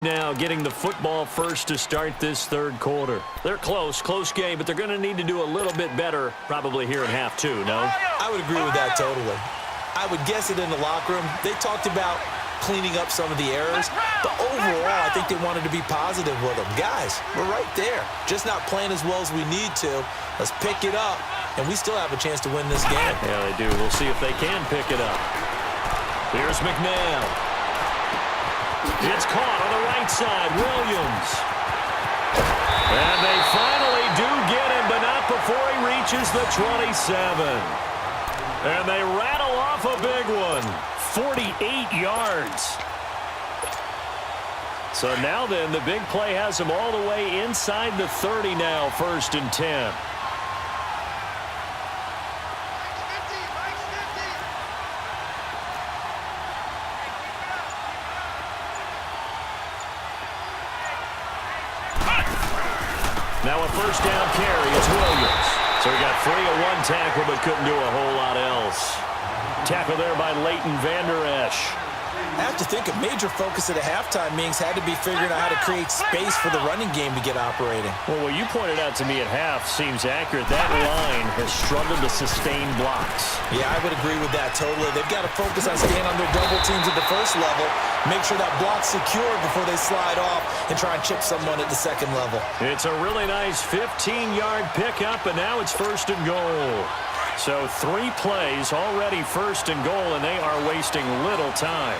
Now getting the football first to start this third quarter. They're close game, but they're going to need to do a little bit better probably here in half two, no? I would agree with that totally. I would guess it in the locker room. They talked about cleaning up some of the errors, but overall I think they wanted to be positive with them. Guys, we're right there. Just not playing as well as we need to. Let's pick it up, and we still have a chance to win this game. Yeah, they do. We'll see if they can pick it up. Here's McNabb. It's caught on the right side. Williams. And they finally do get him, but not before he reaches the 27. And they rattle off a big one. 48 yards. So now then, the big play has him all the way inside the 30 now, 1st and 10. Now a first down carry is Williams. So he got free of one tackle but couldn't do a whole lot else. Tackle there by Leighton Vander Esch. I have to think a major focus at a halftime means had to be figuring out how to create space for the running game to get operating. Well, what you pointed out to me at half seems accurate. That line has struggled to sustain blocks. Yeah, I would agree with that totally. They've got to focus on staying on their double teams at the first level, make sure that block's secured before they slide off and try and chip someone at the second level. It's a really nice 15-yard pickup, and now it's 1st and goal. So 3 plays already 1st and goal, and they are wasting little time.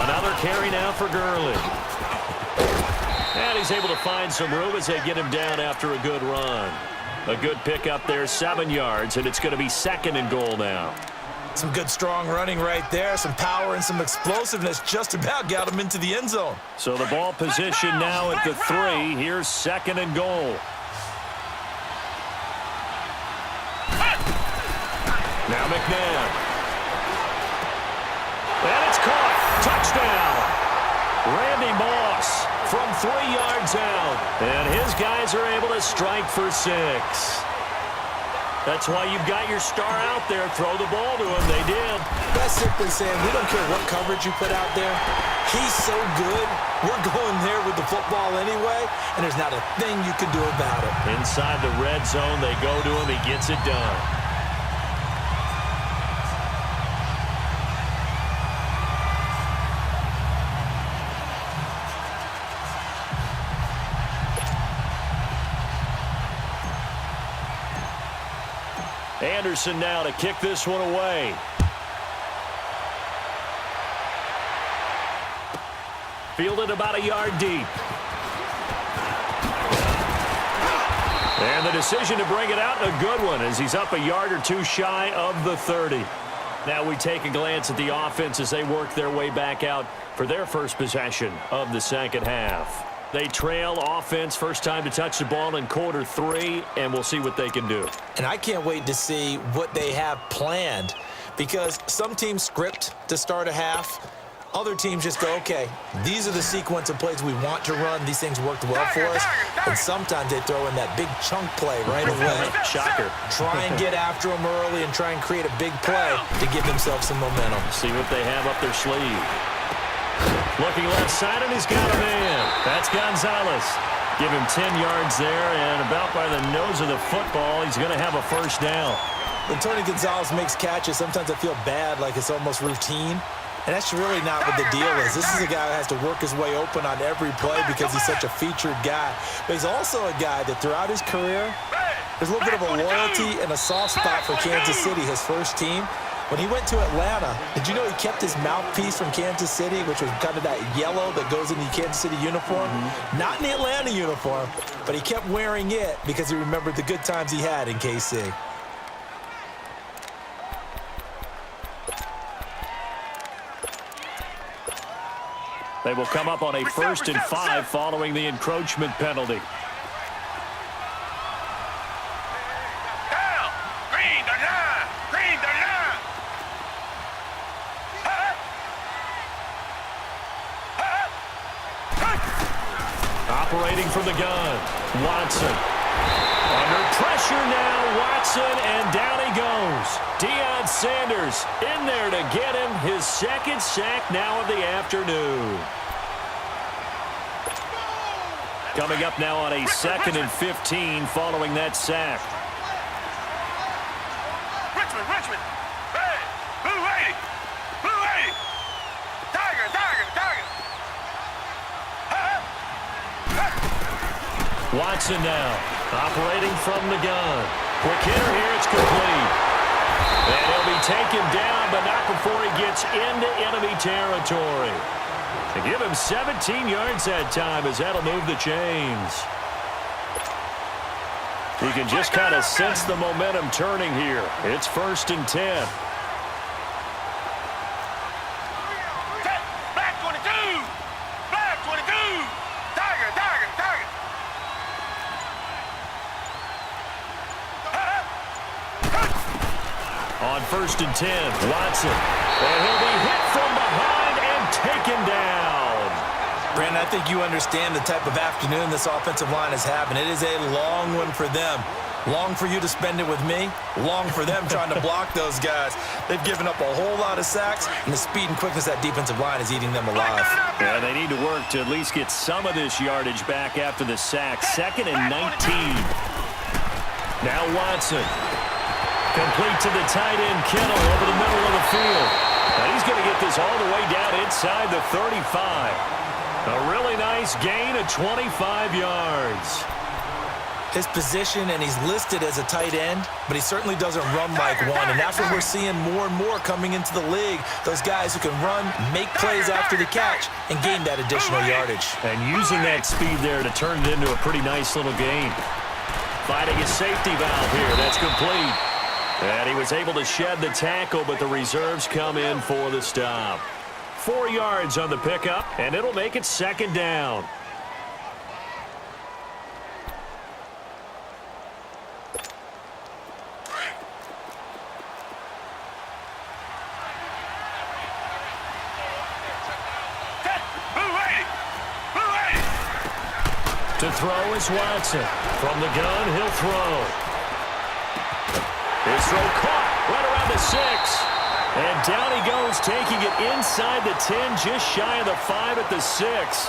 Another carry now for Gurley. And he's able to find some room as they get him down after a good run. A good pickup there, 7 yards, and it's going to be 2nd and goal now. Some good strong running right there, some power and some explosiveness just about got him into the end zone. So the ball position now at the 3. Here's 2nd and goal. Now McNabb. And it's caught. Touchdown. Randy Moss from 3 yards out. And his guys are able to strike for 6. That's why you've got your star out there. Throw the ball to him. They did. That's simply saying we don't care what coverage you put out there. He's so good. We're going there with the football anyway, and there's not a thing you can do about it. Inside the red zone, they go to him. He gets it done. Anderson now to kick this one away. Fielded about a yard deep. And the decision to bring it out, a good one, as he's up a yard or 2 shy of the 30. Now we take a glance at the offense as they work their way back out for their first possession of the second half. They trail offense, first time to touch the ball in quarter 3, and we'll see what they can do. And I can't wait to see what they have planned, because some teams script to start a half. Other teams just go, okay, these are the sequence of plays we want to run. These things worked well for us. And sometimes they throw in that big chunk play right away. Shocker. Try and get after them early and try and create a big play to give themselves some momentum. See what they have up their sleeve. Looking left side, and he's got a man. That's Gonzalez. Give him 10 yards there, and about by the nose of the football, he's going to have a first down. When Tony Gonzalez makes catches, sometimes I feel bad, like it's almost routine. And that's really not what the deal is. This is a guy who has to work his way open on every play because he's such a featured guy. But he's also a guy that throughout his career, there's a little bit of a loyalty and a soft spot for Kansas City, his first team. When he went to Atlanta, did you know he kept his mouthpiece from Kansas City, which was kind of that yellow that goes in the Kansas City uniform? Not in the Atlanta uniform, but he kept wearing it because he remembered the good times he had in KC. They will come up on a 1st and 5 following the encroachment penalty. Operating from the gun, Watson. Under pressure now, Watson, and down he goes. Deion Sanders in there to get him his second sack now of the afternoon. Coming up now on a 2nd and 15 following that sack. Richmond. Hey, blue 80. Blue 80. Tiger. Watson now, operating from the gun. Quick hitter here, it's complete. And he'll be taken down, but not before he gets into enemy territory. To give him 17 yards that time, as that'll move the chains. You can just kind of sense the momentum turning here. It's 1st and 10. Black 22. Black 22. Tiger. On 1st and 10, Watson. And he'll be hit from behind and taken down. Brandon, I think you understand the type of afternoon this offensive line is having. It is a long one for them. Long for you to spend it with me. Long for them trying to block those guys. They've given up a whole lot of sacks, and the speed and quickness of that defensive line is eating them alive. Yeah, they need to work to at least get some of this yardage back after the sack. 2nd and 19. Now Watson. Complete to the tight end, Kittle, over the middle of the field. And he's going to get this all the way down inside the 35. A really nice gain of 25 yards. His position, and he's listed as a tight end, but he certainly doesn't run like one, and that's what we're seeing more and more coming into the league. Those guys who can run, make plays after the catch, and gain that additional yardage. And using that speed there to turn it into a pretty nice little gain. Finding a safety valve here. That's complete. And he was able to shed the tackle, but the reserves come in for the stop. 4 yards on the pickup, and it'll make it 2nd down. To throw is Watson. From the gun, he'll throw. His throw caught right around the 6. And down he goes, taking it inside the 10, just shy of the 5 at the 6.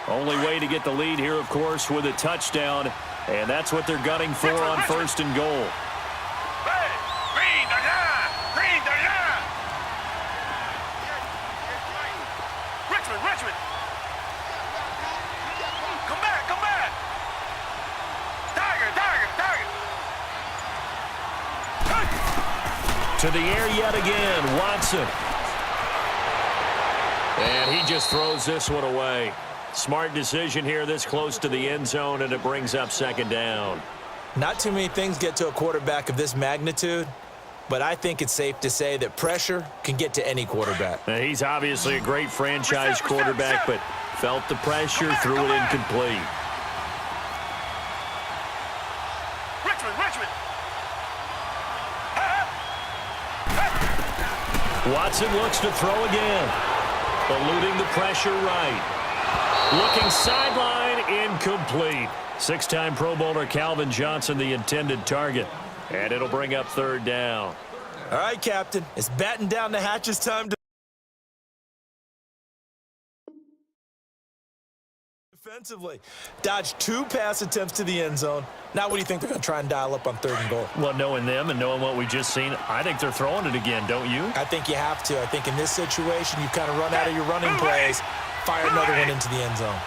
Only way to get the lead here, of course, with a touchdown. And that's what they're gunning for on 1st and goal. Richmond. Come back. Tiger. To the air yet again, Watson. And he just throws this one away. Smart decision here this close to the end zone, and it brings up 2nd down. Not too many things get to a quarterback of this magnitude, but I think it's safe to say that pressure can get to any quarterback. Now, he's obviously a great franchise quarterback, but felt the pressure, threw it incomplete. Richmond. Watson looks to throw again. Eluding the pressure right. Looking sideline, incomplete. 6-time Pro Bowler Calvin Johnson, the intended target. And it'll bring up 3rd down. All right, Captain. It's batten down the hatches time to defensively. Dodged 2 pass attempts to the end zone. Now what do you think they're going to try and dial up on 3rd and goal? Well, knowing them and knowing what we just seen, I think they're throwing it again, don't you? I think you have to. I think in this situation, you kind of run out of your running plays, fire another one into the end zone.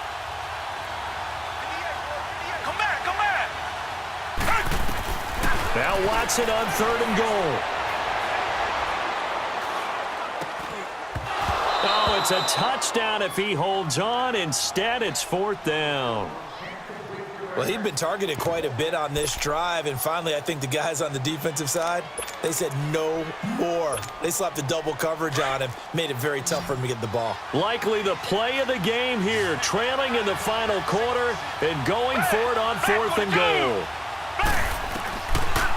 Come back. Now Watson on 3rd and goal. Oh, it's a touchdown if he holds on. Instead, it's 4th down. Well, he'd been targeted quite a bit on this drive, and finally I think the guys on the defensive side, they said no more. They slapped the double coverage on him, made it very tough for him to get the ball. Likely the play of the game here, trailing in the final quarter and going for it on 4th and goal.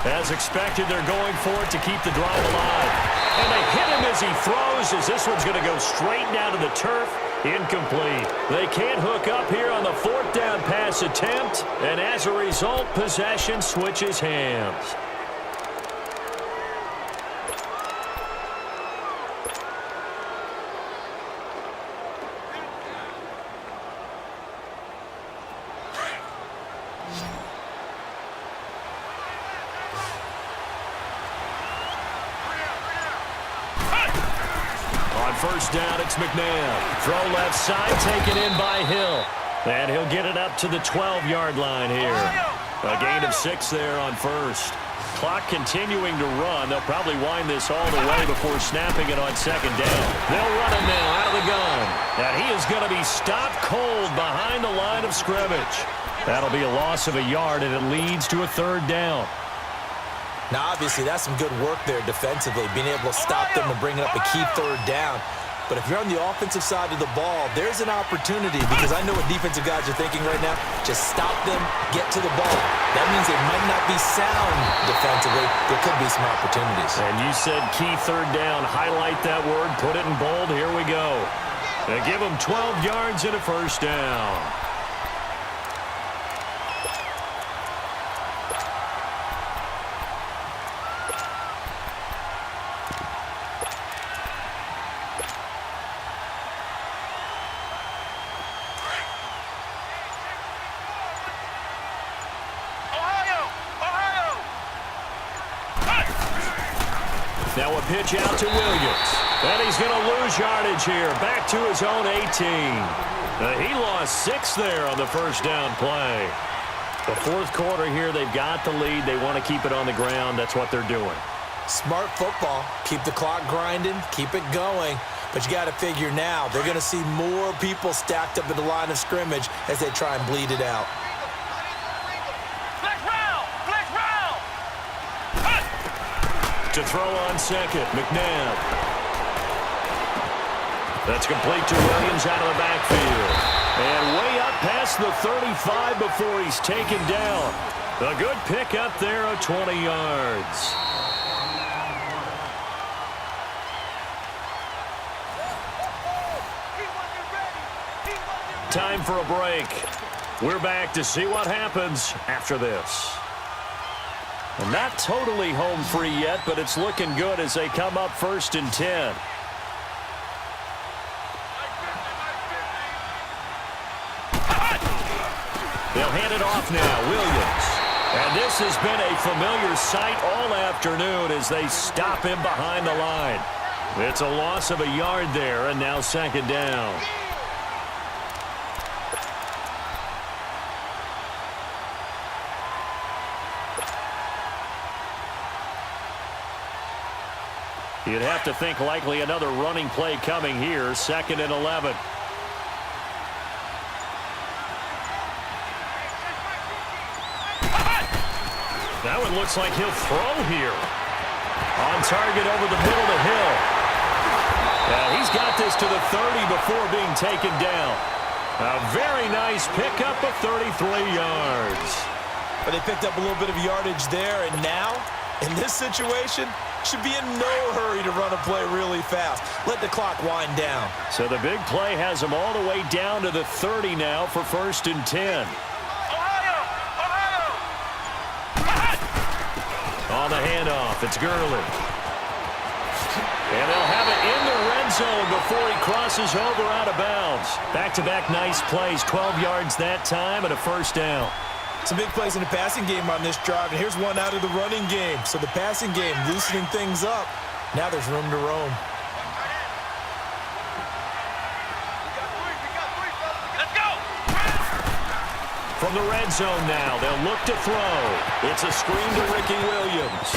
As expected, they're going for it to keep the drive alive. And they hit him as he throws, as this one's going to go straight down to the turf. Incomplete. They can't hook up here on the fourth down pass attempt, and as a result, possession switches hands. First down, it's McNabb. Throw left side, taken in by Hill. And he'll get it up to the 12-yard line here. A gain of 6 there on first. Clock continuing to run. They'll probably wind this all the way before snapping it on second down. They'll run it now out of the gun. And he is going to be stopped cold behind the line of scrimmage. That'll be a loss of a yard, and it leads to a third down. Now, obviously, that's some good work there defensively, being able to stop them and bringing up a key third down. But if you're on the offensive side of the ball, there's an opportunity, because I know what defensive guys are thinking right now. Just stop them, get to the ball. That means they might not be sound defensively. There could be some opportunities. And you said key third down. Highlight that word. Put it in bold. Here we go. They give them 12 yards and a first down. Now a pitch out to Williams. And he's going to lose yardage here. Back to his own 18. He lost 6 there on the first down play. The fourth quarter here, they've got the lead. They want to keep it on the ground. That's what they're doing. Smart football. Keep the clock grinding. Keep it going. But you got to figure now, they're going to see more people stacked up at the line of scrimmage as they try and bleed it out. To throw on second, McNabb. That's complete to Williams out of the backfield. And way up past the 35 before he's taken down. A good pickup there of 20 yards. Time for a break. We're back to see what happens after this. And not totally home free yet, but it's looking good as they come up 1st and 10. They'll hand it off now, Williams. And this has been a familiar sight all afternoon as they stop him behind the line. It's a loss of a yard there, and now second down. You'd have to think likely another running play coming here, 2nd and 11. Now it looks like he'll throw here. On target over the middle to Hill. He's got this to the 30 before being taken down. A very nice pickup of 33 yards. But they picked up a little bit of yardage there, and now, in this situation, should be in no hurry to run a play really fast. Let the clock wind down. So the big play has them all the way down to the 30 now for 1st and 10. On the handoff, it's Gurley. And they'll have it in the red zone before he crosses over out of bounds. Back-to-back nice plays, 12 yards that time and a first down. Some big plays in the passing game on this drive, and here's one out of the running game. So the passing game loosening things up. Now there's room to roam. Let's go! From the red zone now, they'll look to throw. It's a screen to Ricky Williams.